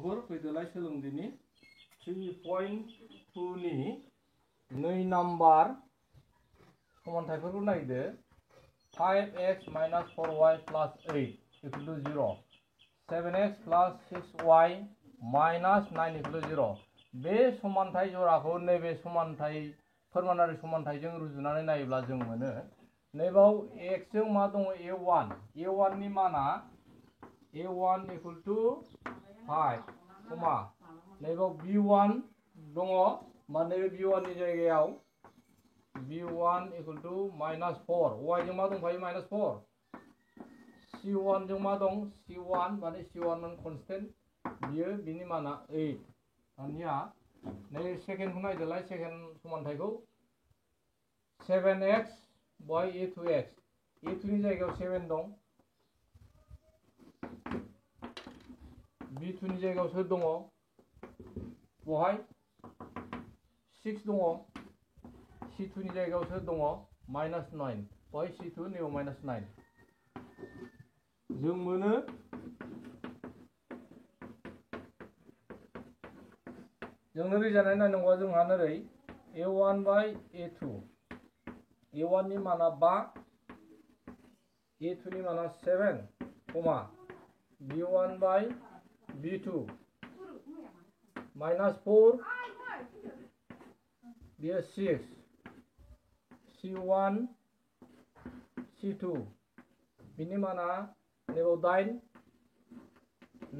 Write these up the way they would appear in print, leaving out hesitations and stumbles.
फैदोलाय सोलोंदिनि 3.2 नि 2 नम्बर समानथायफोरखौ नायदो 5x minus 4y plus 8 equal to 0 7x plus 6y minus 9 equal to 0 बे समानथाय जराखौ नैबे समानथाय फोरमानारि समानथायजों रुजुनानै नायोब्ला जों मोनो नैबाव x जों मा दङ a1 नि माना a1 equal to 5 कमा नैबाव b1 दङ मा नैबे b1 नि जायगायाव b1 equal to minus 4 y जों मा दंफायो minus 4 c1 जों मा दं c1 माने c1 मोन कन्सटेन्ट बियो बिनि माना 8 दानिया नै सेकेन्ड खौ नायदोलाय सेकेन्ड समानथायखौ 7x by a2x a2 नि जायगायाव 7 दं b2 नि जायगायाव सोर दङ बहाय 6 दङ c2 नि जायगायाव सोर दङ minus 9 बहाय c2 नैयाव minus 9 जों मोनो जोंनो रिजायनानै नायनांगौआ जोंहा नोरै a1 by a2 a1 नि माना 5 a2 नि माना 7 कमा b1 by b2 minus 4 बियो 6 c1 c2 बिनि माना नैबाव 8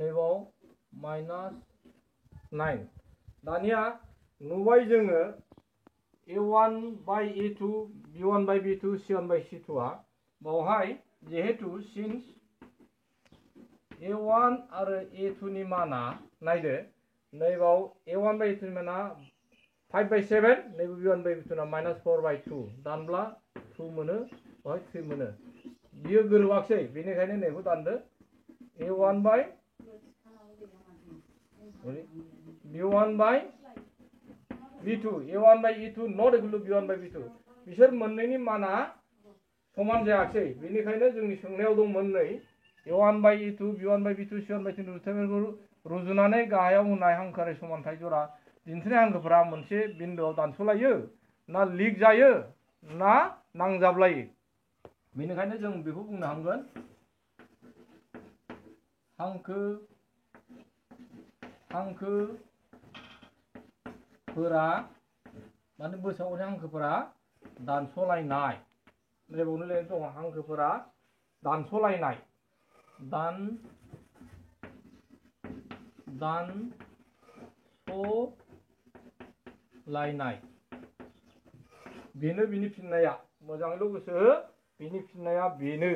नैबाव minus 9 दानिया नुबाय जोङो a1 by a2 b1 by b2 c1 by c2 आ बावहाय जिहेतु सिन्स a1 आरो a2 नि माना नायदो नैबाव a1 by a2 नि माना 5 by 7 नैबे b1 by b2 ना minus 4 by 2 दानब्ला 2 मोनो बावहाय 3 मोनो बियो गोरोबाखसै बेनिखायनो नैखौ दानदो a1 by b1 by b2 a1 by e2 not equal to b1 by b2 बिसोर मोननैनि माना समान जायाखसै बेनिखायनो जोंनि सोंनायाव दं मोननै a1 by e2 b1 by b2 c1 by c2 रुजुनानै गाहायाव होनाय हांखोआरि समानथाय जरा दिन्थिनाय हांखोफोरा मोनसे बिन्दोआव दानस'लायो ना लिक जायो ना नांजाबलायो बेनिखायनो जों बेखौ बुंनो हागोन हांखोफोरा माने बोसावनाय हांखोफोरा दानस'लायनाय नैबावनो लिरनाय दङ हांखोफोरा दानस'लायनाय दानस'लायनाय बेनो बिनि फिननाया मोजाङैल' गोसो हो बिनि फिननाया बेनो